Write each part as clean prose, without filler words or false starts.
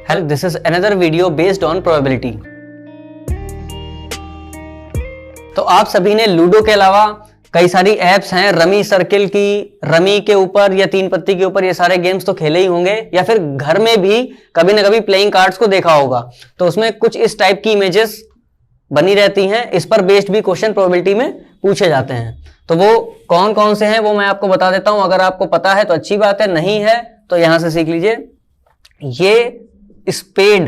Hello, this is another video based on probability. तो आप सभी ने लूडो के अलावा कई सारी एप्स हैं, रमी सर्किल की, रमी के ऊपर या तीन पत्ती के ऊपर, ये सारे गेम्स तो खेले ही होंगे या फिर घर में भी कभी ना कभी प्लेइंग कार्ड्स को देखा होगा। तो उसमें कुछ इस टाइप की इमेजेस बनी रहती हैं, इस पर बेस्ड भी क्वेश्चन प्रोबेबिलिटी में पूछे जाते हैं। तो वो कौन कौन से हैं वो मैं आपको बता देता हूं। अगर आपको पता है तो अच्छी बात है, नहीं है तो यहां से सीख लीजिए। ये स्पेड,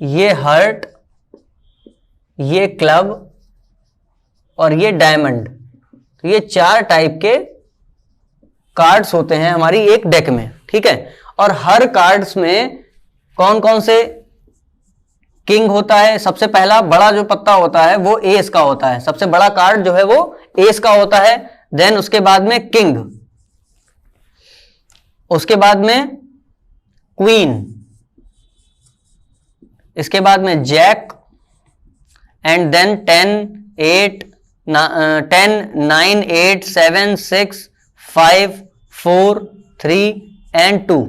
ये हर्ट, ये क्लब और ये डायमंड, तो ये चार टाइप के कार्ड्स होते हैं हमारी एक डेक में, ठीक है। और हर कार्ड्स में कौन कौन से किंग होता है। सबसे पहला बड़ा जो पत्ता होता है वो एस का होता है, सबसे बड़ा कार्ड जो है वो एस का होता है। देन उसके बाद में किंग, उसके बाद में क्वीन, इसके बाद में जैक, एंड देन 10, 9, 8, 7, 6, 5, 4, 3 एंड 2।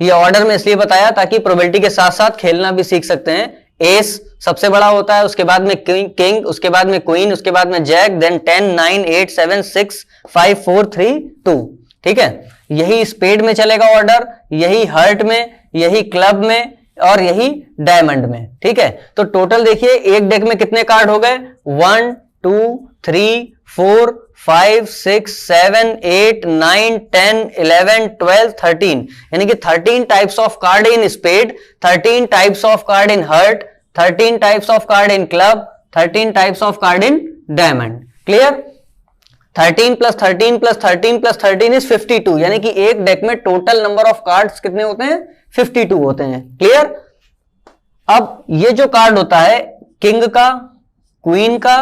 ये ऑर्डर में इसलिए बताया ताकि प्रोबेबिलिटी के साथ साथ खेलना भी सीख सकते हैं। एस सबसे बड़ा होता है, उसके बाद में किंग, उसके बाद में क्वीन, उसके बाद में जैक, देन 10, 9, 8, 7, 6, 5, 4, 3, 2, ठीक है। यही स्पेड में चलेगा ऑर्डर, यही हर्ट में, यही क्लब में और यही डायमंड में, ठीक है। तो टोटल देखिए एक डेक में कितने कार्ड हो गए, 1, 2, 3, 4, 5, 6, 7, 8, 9, 10, 11, 12, 13, यानी कि 13 types of card in spade, 13 types of card in heart, 13 types of card in club, 13 types of card in diamond. Clear? 13 + 13 + 13 + 13 is 52, यानी कि एक डेक में टोटल नंबर ऑफ कार्ड्स कितने होते हैं, 52 होते हैं। क्लियर? अब ये जो कार्ड होता है किंग का, क्वीन का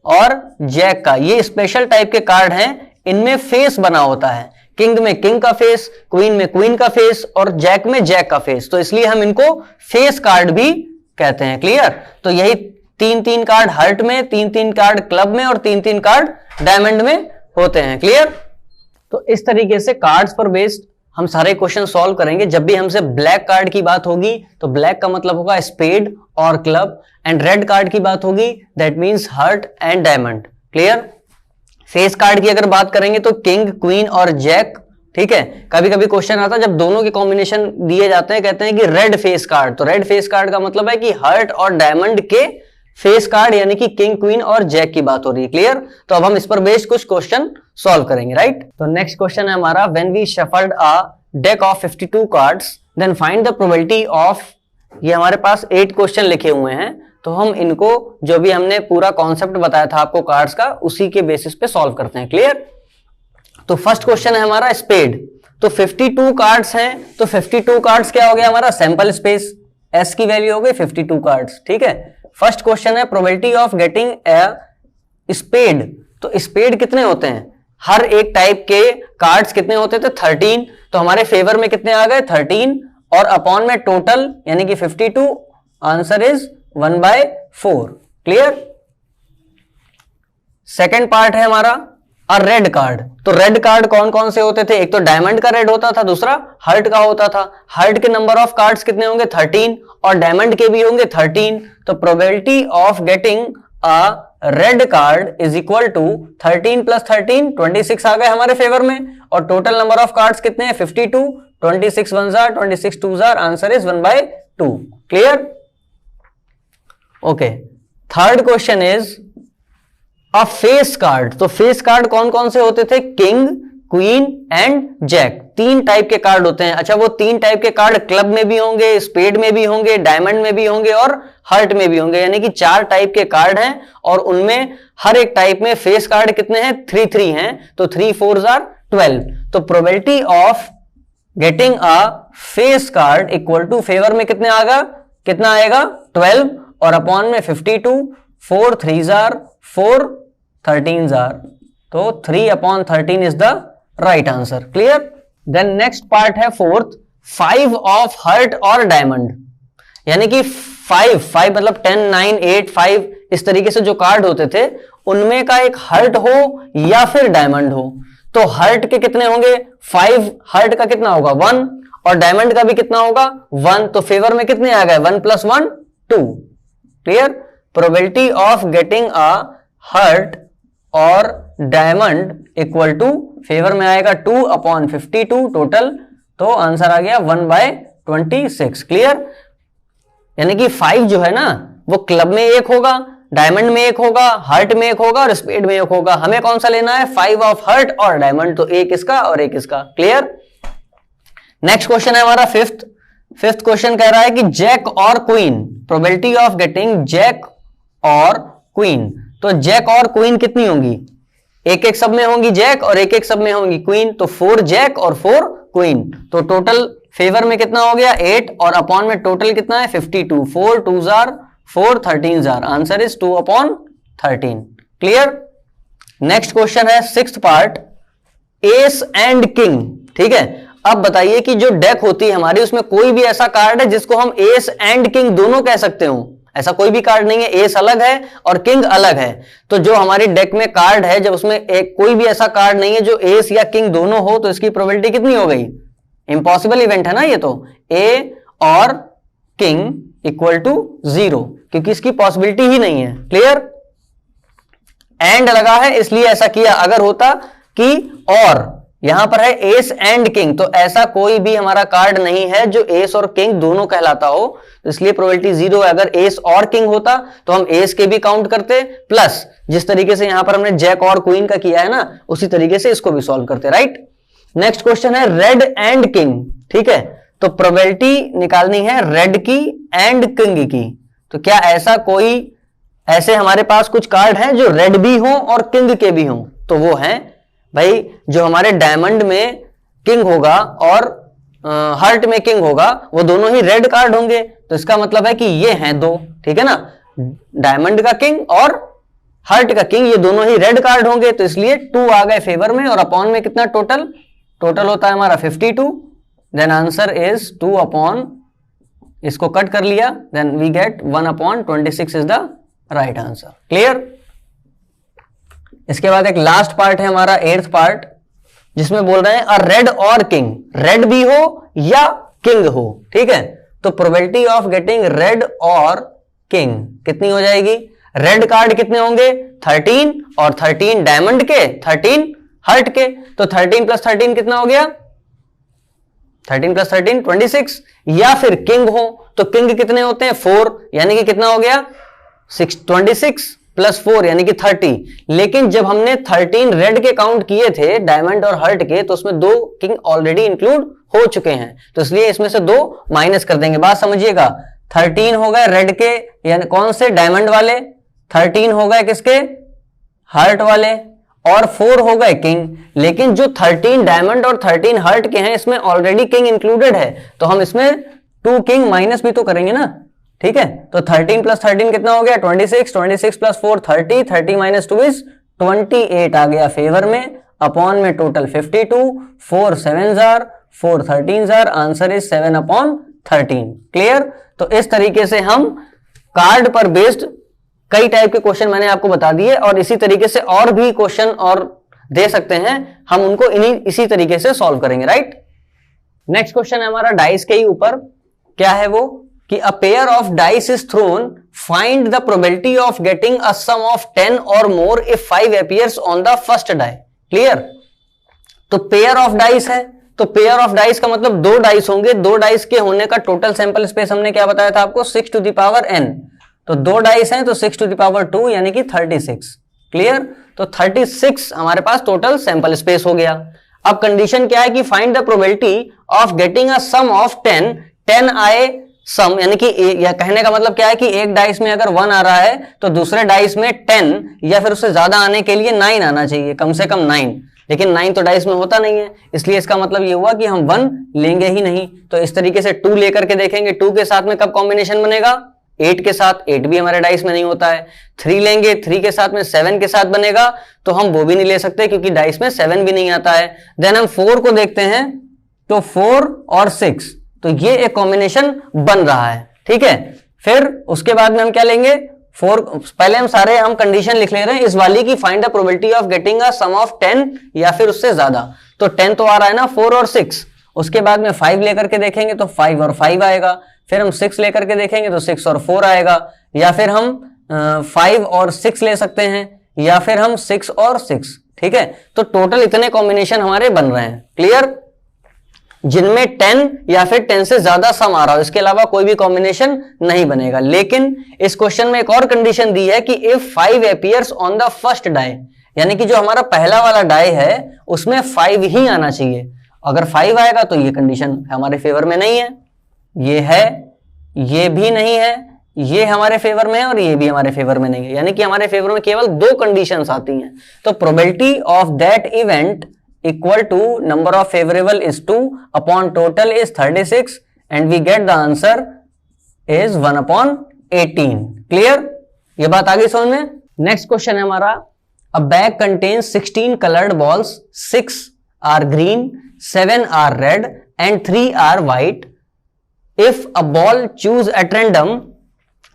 और जैक का, ये स्पेशल टाइप के कार्ड हैं, इनमें फेस बना होता है। किंग में किंग का फेस, क्वीन में क्वीन का फेस और जैक में जैक का फेस, तो इसलिए हम इनको फेस कार्ड भी कहते हैं। क्लियर? तो यही 3-3 कार्ड हर्ट में, 3-3 कार्ड क्लब में और 3-3 कार्ड डायमंड में होते हैं। क्लियर? तो इस तरीके से कार्ड्स पर बेस्ड हम सारे क्वेश्चन सॉल्व करेंगे। जब भी हमसे ब्लैक कार्ड की बात होगी तो ब्लैक का मतलब होगा स्पेड और क्लब, एंड रेड कार्ड की बात होगी that means heart and diamond. Clear? Face card की अगर बात करेंगे तो किंग, क्वीन और जैक, ठीक है। कभी कभी क्वेश्चन आता है जब दोनों के कॉम्बिनेशन दिए जाते हैं, कहते हैं कि रेड फेस कार्ड, तो रेड फेस कार्ड का मतलब है कि हर्ट और डायमंड के फेस कार्ड, यानी कि किंग, क्वीन और जैक की बात हो रही है। क्लियर? तो अब हम इस पर बेस्ड कुछ क्वेश्चन सॉल्व करेंगे, राइट। तो नेक्स्ट क्वेश्चन है हमारा, when we shuffled a deck of 52 cards then find the probability of. ये हमारे पास 8 क्वेश्चन लिखे हुए हैं, तो हम इनको जो भी हमने पूरा कॉन्सेप्ट बताया था आपको कार्ड्स का, उसी के बेसिस पे सॉल्व करते हैं। क्लियर? तो फर्स्ट क्वेश्चन है हमारा स्पेड। तो 52 कार्ड्स हैं, तो 52 कार्ड्स क्या हो गया हमारा, सैंपल स्पेस, एस की वैल्यू हो गई 52 कार्ड्स, ठीक है। फर्स्ट क्वेश्चन है probability of getting a spade. तो स्पेड कितने होते हैं, हर एक टाइप के कार्ड्स कितने होते थे, 13, तो हमारे फेवर में कितने आ गए 13, और अपॉन में टोटल यानी कि 52, answer is 1/4। Clear? Second part है हमारा और रेड कार्ड। तो रेड कार्ड कौन कौन से होते थे, एक तो डायमंड का रेड होता था, दूसरा हर्ट का होता था। हर्ट के नंबर ऑफ कार्ड्स कितने होंगे 13, और डायमंड के भी होंगे 13। तो probability of getting a red card is equal to 13 + 13, 26 आ गए हमारे फेवर में, और टोटल नंबर ऑफ कार्ड्स कितने हैं 52, 26 1 जार, 26 2 जार, answer is 1/2। Clear? Okay, third question is a face card. तो फेस कार्ड कौन कौन से होते थे, king, queen and jack, 3 type के कार्ड होते हैं। अच्छा, वो 3 टाइप के कार्ड क्लब में भी होंगे, स्पेड में भी होंगे, डायमंड में भी होंगे और हर्ट में भी होंगे, यानी कि 4 टाइप के कार्ड हैं, और उनमें हर एक टाइप में फेस कार्ड कितने हैं, 3 हैं, तो 3 4 जार 12। तो probability of getting a face card equal to favour में कितने आएगा, 12, और अपॉन में 52, 4 3 जार 4, 13 जार, तो 3/13 is the right answer. Clear? Then next part है फोर्थ, 5 ऑफ हर्ट और डायमंड, यानी कि 5 मतलब 10, 9, 8, 5 इस तरीके से जो कार्ड होते थे उनमें का एक हर्ट हो या फिर डायमंड हो। तो हर्ट के कितने होंगे 5, हर्ट का कितना होगा 1, और डायमंड का भी कितना होगा 1, तो फेवर में कितने आ गए 1 + 1 2। Clear. Probability of getting a heart और डायमंड इक्वल टू फेवर में आएगा 2/52 टोटल, तो आंसर आ गया 1/26। क्लियर। यानी कि 5 जो है ना वो क्लब में 1 होगा, डायमंड में 1 होगा, हर्ट में 1 होगा और स्पेड में 1 होगा। हमें कौन सा लेना है 5 ऑफ हर्ट और डायमंड, तो 1 इसका और 1 इसका। क्लियर। नेक्स्ट क्वेश्चन है हमारा फिफ्थ क्वेश्चन कह रहा है कि जैक और queen, probability of getting jack और क्वीन। तो जैक और क्वीन कितनी होंगी, एक एक सब में होंगी जैक और एक एक सब में होंगी क्वीन, तो 4 जैक और 4 क्वीन, तो टोटल फेवर में कितना हो गया 8 और अपॉन में टोटल कितना है 52। 4 2s are 4 13s are, answer is 2/13। Clear. Next question है 6th part, S and king. ठीक है, अब बताइए कि जो डेक होती है हमारी उसमें कोई भी ऐसा कार्ड है जिसको हम एस एंड किंग दोनों कह सकते हो, ऐसा कोई भी कार्ड नहीं है, एस अलग है और किंग अलग है। तो जो हमारी डेक में कार्ड है जब उसमें एक कोई भी ऐसा कार्ड नहीं है जो एस या किंग दोनों हो, तो इसकी प्रोबेबिलिटी कितनी हो गई, इंपॉसिबल इवेंट है ना ये, तो ए और किंग इक्वल टू 0, क्योंकि इसकी पॉसिबिलिटी ही नहीं है। क्लियर। एंड लगा है इसलिए ऐसा किया, अगर होता कि और यहां पर है एस एंड किंग, तो ऐसा कोई भी हमारा कार्ड नहीं है जो एस और किंग दोनों कहलाता हो, तो इसलिए प्रोबेबिलिटी 0 है। अगर एस और किंग होता तो हम एस के भी काउंट करते, प्लस जिस तरीके से यहां पर हमने जैक और क्वीन का किया है ना उसी तरीके से इसको भी सॉल्व करते। राइट। नेक्स्ट क्वेश्चन है रेड एंड किंग। ठीक है, तो प्रोबेबिलिटी निकालनी है रेड की एंड किंग की। तो क्या ऐसा कोई ऐसे हमारे पास कुछ कार्ड हैं जो रेड भी हो और किंग के भी हो, तो वो हैं भाई जो हमारे डायमंड में किंग होगा और हर्ट में किंग होगा, वो दोनों ही रेड कार्ड होंगे, तो इसका मतलब है कि ये हैं दो। ठीक है ना, डायमंड का किंग और हर्ट का किंग ये दोनों ही रेड कार्ड होंगे, तो इसलिए 2 आ गए फेवर में और अपॉन में कितना टोटल होता है हमारा 52। देन आंसर इज 2 इसको कट कर लिया, then we get 1/26 is the right answer. Clear. इसके बाद एक लास्ट पार्ट है हमारा 8th पार्ट, जिसमें बोल रहे हैं अ रेड और किंग, रेड भी हो या किंग हो। ठीक है, तो प्रोबेबिलिटी ऑफ गेटिंग रेड और किंग कितनी हो जाएगी, रेड कार्ड कितने होंगे 13 और 13 डायमंड के 13 हर्ट के, तो 13 + 13 कितना हो गया 13 + 13 26। या फिर किंग हो तो किंग कितने होते हैं 4, यानी कि कितना हो गया 26 + 4 यानी कि 30। लेकिन जब हमने 13 रेड के काउंट किए थे डायमंड और हर्ट के, तो उसमें 2 किंग ऑलरेडी इंक्लूड हो चुके हैं, तो इसलिए इसमें से 2 माइनस कर देंगे। बात समझिएगा, 13 हो गए रेड के, यानी कौन से डायमंड वाले, 13 हो गए किसके हर्ट वाले, और 4 हो गए किंग। लेकिन जो 13 डायमंड और 13 हर्ट के हैं इसमें ऑलरेडी किंग इंक्लूडेड है, तो हम इसमें 2 किंग माइनस भी तो करेंगे ना। ठीक है, तो 13 + 13 कितना हो गया 26, 26 + 4 30, 30 - 2 इज 28 आ गया फेवर में, अपॉन में total 52, 4 7s are 4 13s are, answer is 7/13। Clear. तो इस तरीके से हम कार्ड पर बेस्ड कई टाइप के क्वेश्चन मैंने आपको बता दिए, और इसी तरीके से और भी क्वेश्चन और दे सकते हैं, हम उनको इसी तरीके से सॉल्व करेंगे। राइट। नेक्स्ट क्वेश्चन है हमारा डाइस के ही ऊपर, क्या है वो कि a pair of dice is thrown, find the probability of getting a sum of 10 और more if 5 appears on the first die. Clear. तो पेयर ऑफ डाइस है, तो पेयर ऑफ डाइस का मतलब 2 डाइस होंगे, 2 डाइस के होने का टोटल सैंपल स्पेस हमने क्या बताया था आपको 6n, तो 2 डाइस हैं तो 6 यानी कि 36। क्लियर। तो 36 हमारे पास टोटल सैंपल स्पेस हो गया। अब कंडीशन क्या है कि find the probability of getting a sum of 10 आए सम, यानी कि या कहने का मतलब क्या है कि एक डाइस में अगर 1 आ रहा है तो दूसरे डाइस में 10 या फिर उससे ज्यादा आने के लिए 9 आना चाहिए, कम से कम 9, लेकिन 9 तो डाइस में होता नहीं है, इसलिए इसका मतलब ये हुआ कि हम 1 लेंगे ही नहीं। तो इस तरीके से 2 लेकर के देखेंगे, 2 के साथ में कब कॉम्बिनेशन बनेगा 8 के साथ, 8 भी हमारे डाइस में नहीं होता है। 3 लेंगे, 3 के साथ में 7 के साथ बनेगा, तो हम वो भी नहीं ले सकते क्योंकि डाइस में 7 भी नहीं आता है। देन हम 4 को देखते हैं, तो 4 और 6, तो ये एक कॉम्बिनेशन बन रहा है। ठीक है, फिर उसके बाद में हम क्या लेंगे 4, पहले हम कंडीशन लिख ले रहे हैं इस वाली की, find the probability of getting a sum of 10 या फिर उससे ज्यादा। तो 10 तो आ रहा है ना 4 और 6, उसके बाद में 5 लेकर के देखेंगे तो 5 और 5 आएगा, फिर हम 6 लेकर के देखेंगे तो 6 और 4 आएगा, या फिर हम 5 और 6 ले सकते हैं, या फिर हम 6 और 6। ठीक है, तो टोटल इतने कॉम्बिनेशन हमारे बन रहे हैं। क्लियर? जिनमें 10 या फिर 10 से ज्यादा सम आ रहा हो, इसके अलावा कोई भी कॉम्बिनेशन नहीं बनेगा। लेकिन इस क्वेश्चन में एक और कंडीशन दी है कि if 5 appears on the first die, यानी कि जो हमारा पहला वाला डाई है उसमें 5 ही आना चाहिए। अगर 5 आएगा तो ये कंडीशन हमारे फेवर में नहीं है, ये है, ये भी नहीं है, ये हमारे फेवर में है और ये भी हमारे फेवर में नहीं है, यानी कि हमारे फेवर में केवल 2 कंडीशंस आती हैं। तो probability of that event equal to number of favourable is 2 upon total is 36 and we get the answer is 1/18। Clear? ये बात आ गई समझ में? नेक्स्ट क्वेश्चन है हमारा, a bag contains 16 coloured balls, 6 are green, 7 are red and 3 are white. If a ball choose at random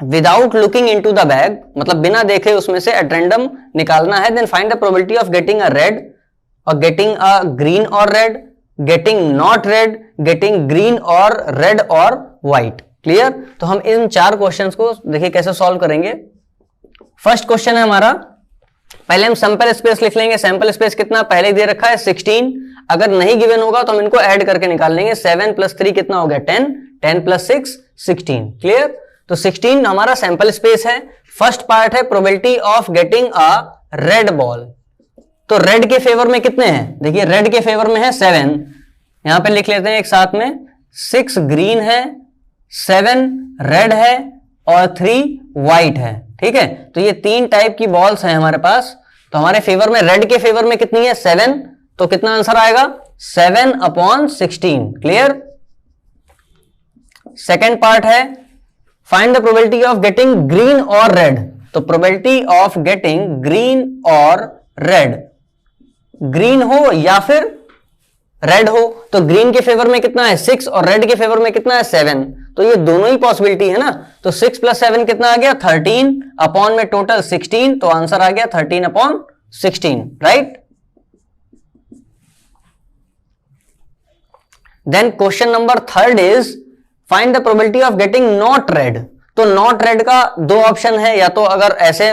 without looking into the bag, मतलब बिना देखे उसमें से एट रैंडम निकालना है, then find the probability of getting a red और getting a green और red, getting not red, getting green और रेड और व्हाइट। क्लियर? तो हम इन 4 क्वेश्चंस को देखिए कैसे सॉल्व करेंगे। फर्स्ट क्वेश्चन है हमारा, पहले हम सैंपल स्पेस लिख लेंगे। सैंपल स्पेस कितना पहले ही दे रखा है 16, अगर नहीं गिवन होगा तो हम इनको ऐड करके निकाल लेंगे। 7 + 3 कितना हो गया 10, 10 + 6 16। क्लियर? तो 16 हमारा सैंपल स्पेस है। फर्स्ट पार्ट है probability of getting a red ball, तो रेड के फेवर में कितने हैं? देखिए रेड के फेवर में है 7, यहां पे लिख लेते हैं एक साथ में, 6 ग्रीन है, 7 रेड है और 3 व्हाइट है। ठीक है, तो ये 3 टाइप की बॉल्स हैं हमारे पास। तो हमारे फेवर में रेड के फेवर में कितनी है 7, तो कितना आंसर आएगा 7/16। क्लियर? सेकेंड पार्ट है find the probability of getting green और रेड, तो प्रोबेबिलिटी ऑफ गेटिंग ग्रीन और रेड, ग्रीन हो या फिर रेड हो, तो ग्रीन के फेवर में कितना है 6 और रेड के फेवर में कितना है 7, तो ये दोनों ही पॉसिबिलिटी है ना। तो 6 + 7 कितना आ गया 13 अपॉन में टोटल 16, तो आंसर आ गया 13/16। Right? Then question number 3 is find the probability of getting not red. तो नॉट रेड का 2 ऑप्शन है, या तो अगर ऐसे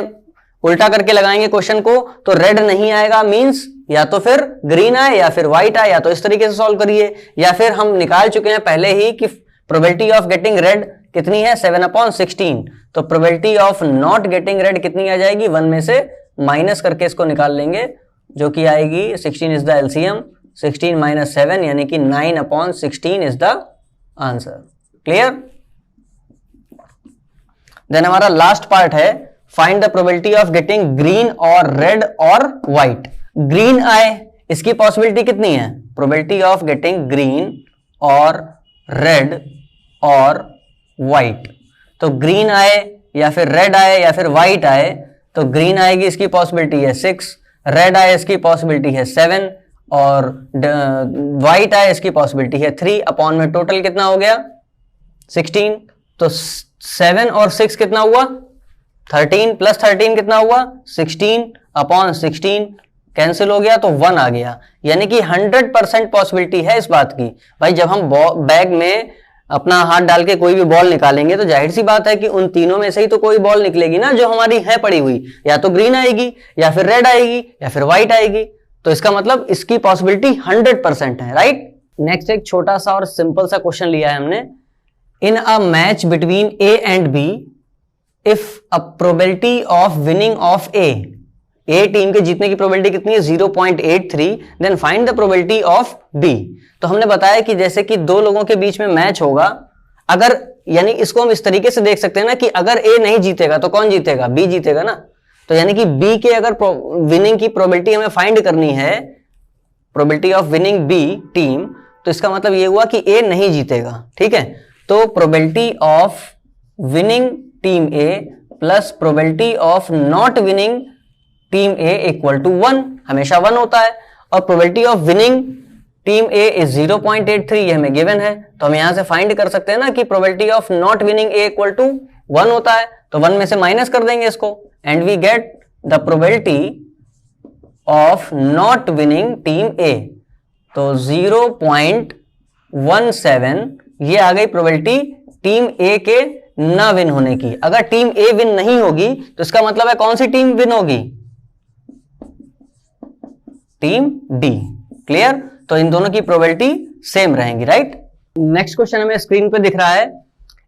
उल्टा करके लगाएंगे क्वेश्चन को तो रेड नहीं आएगा, मींस या तो फिर ग्रीन आए या फिर व्हाइट आए, या तो इस तरीके से सॉल्व करिए, या फिर हम निकाल चुके हैं पहले ही कि प्रोबेबिलिटी ऑफ गेटिंग रेड कितनी है 7/16, तो probability of not getting red कितनी आ जाएगी 1 में से माइनस करके इसको निकाल लेंगे, जो कि आएगी 16 इज द एलसीएम, 16 - 7 यानी कि 9/16 is the answer. Clear? Then हमारा लास्ट पार्ट है find the probability of getting green और रेड और व्हाइट। ग्रीन आए, इसकी पॉसिबिलिटी कितनी है? प्रोबेबिलिटी ऑफ गेटिंग ग्रीन और रेड और व्हाइट, तो ग्रीन आए या फिर रेड आए या फिर व्हाइट आए, तो ग्रीन आएगी इसकी पॉसिबिलिटी है 6, रेड आए इसकी पॉसिबिलिटी है 7 और व्हाइट आए इसकी पॉसिबिलिटी है 3 अपॉन में टोटल कितना हो गया 16, तो 7 और 6 कितना हुआ 13 + 13 कितना हुआ 16/16, कैंसिल हो गया तो 1 आ गया, यानी कि 100% पॉसिबिलिटी है इस बात की। भाई जब हम बैग में अपना हाथ डाल के कोई भी बॉल निकालेंगे तो जाहिर सी बात है कि उन तीनों में से ही तो कोई बॉल निकलेगी ना जो हमारी है पड़ी हुई, या तो ग्रीन आएगी या फिर रेड आएगी या फिर व्हाइट आएगी, तो इसका मतलब इसकी पॉसिबिलिटी 100% है। राइट? नेक्स्ट एक छोटा सा और सिंपल सा क्वेश्चन लिया है हमने, in a match between A and B if a probability of winning of A team के जीतने की प्रोबेबिलिटी कितनी है 0.83, then find the probability of B. तो हमने बताया कि जैसे कि 2 लोगों के बीच में मैच होगा, अगर यानी इसको हम इस तरीके से देख सकते हैं ना कि अगर ए नहीं जीतेगा तो कौन जीतेगा, बी जीतेगा ना, तो यानी कि बी के अगर विनिंग की प्रोबेबिलिटी हमें फाइंड करनी है, probability of winning B team, तो इसका मतलब ये हुआ कि ए नहीं जीतेगा। ठीक है, तो probability of winning team A plus probability of not winning team A equal to 1, हमेशा 1 होता है, और probability of winning team A is 0.83, ये हमें गिवन है, तो हम यहां से फाइंड कर सकते हैं ना कि probability of not winning A equal to 1 होता है, तो 1 में से माइनस कर देंगे इसको, and we get the probability of not winning team A, तो 0.83 17 ये आ गई प्रोबेबिलिटी टीम ए के ना विन होने की। अगर टीम ए विन नहीं होगी तो इसका मतलब है कौन सी टीम विन होगी? Team D. क्लियर? तो इन दोनों की प्रोबेबिलिटी सेम रहेंगी, राइट? नेक्स्ट क्वेश्चन हमें स्क्रीन पे दिख रहा है,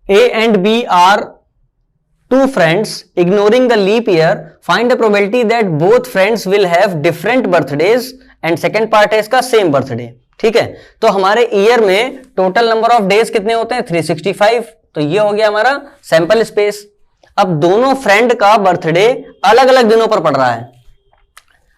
A and B are two friends ignoring the leap year, find the probability that both friends will have different birthdays and second part है इसका same birthday। ठीक है, तो हमारे ईयर में टोटल नंबर ऑफ डेज कितने होते हैं? 365। तो ये हो गया हमारा सैंपल स्पेस। अब दोनों फ्रेंड का बर्थडे अलग अलग दिनों पर पड़ रहा है।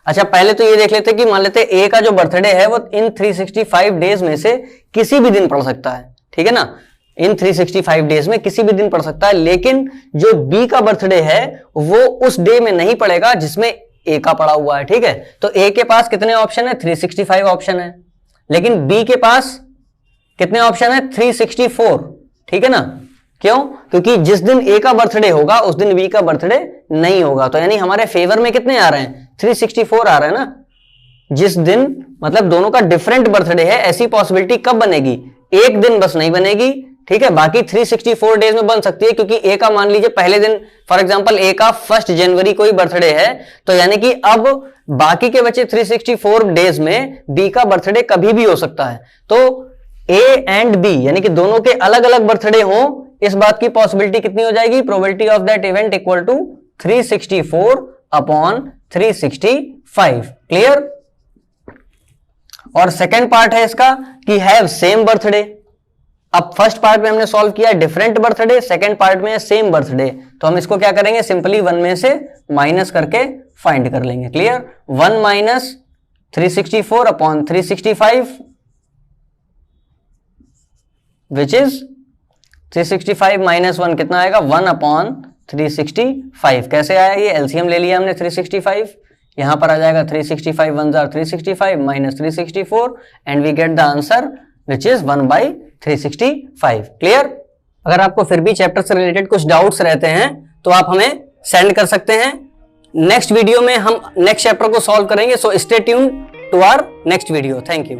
अच्छा, पहले तो ये देख लेते कि मान लेते ए का जो बर्थडे है वो इन 365 डेज में से किसी भी दिन पड़ सकता है। ठीक है ना, इन 365 डेज में किसी भी दिन पड़ सकता है, लेकिन जो बी का बर्थडे है वो उस डे में नहीं पड़ेगा जिसमें ए का पड़ा हुआ है। ठीक है, तो ए के पास कितने ऑप्शन है? 365 ऑप्शन है, लेकिन बी के पास कितने ऑप्शन है? 364। ठीक है ना, क्यों? क्योंकि जिस दिन ए का बर्थडे होगा उस दिन बी का बर्थडे नहीं होगा। तो यानी हमारे फेवर में कितने आ रहे हैं? 364 आ रहे हैं ना। जिस दिन मतलब दोनों का डिफरेंट बर्थडे है, ऐसी पॉसिबिलिटी कब बनेगी? एक दिन बस नहीं बनेगी। ठीक है, बाकी 364 डेज में बन सकती है, क्योंकि ए का मान लीजिए पहले दिन, फॉर एग्जांपल ए का 1 जनवरी को ही बर्थडे है, तो यानी कि अब बाकी के बचे 364 डेज में बी का बर्थडे कभी भी हो सकता है। तो ए एंड बी यानी कि दोनों के अलग अलग बर्थडे हो, इस बात की पॉसिबिलिटी कितनी हो जाएगी? Probability of that event equal to 364 upon 365। Clear? और सेकेंड पार्ट है इसका कि हैव सेम बर्थडे। अब फर्स्ट पार्ट में हमने सॉल्व किया डिफरेंट बर्थडे, सेकेंड पार्ट में सेम बर्थडे, तो हम इसको क्या करेंगे? सिंपली 1 में से माइनस करके फाइंड कर लेंगे। Clear? 1 minus 364 upon 365 which is 365 minus 1 कितना आएगा? 1 अपॉन 365। कैसे आया ये? एलसीएम ले लिया हमने 365, यहां पर आ जाएगा 365 1 जार 365 minus 364 and we get the answer which is 1/365। Clear? अगर आपको फिर भी चैप्टर से रिलेटेड कुछ डाउट्स रहते हैं तो आप हमें सेंड कर सकते हैं। नेक्स्ट वीडियो में हम नेक्स्ट चैप्टर को सॉल्व करेंगे, so stay tune to our next video. Thank you.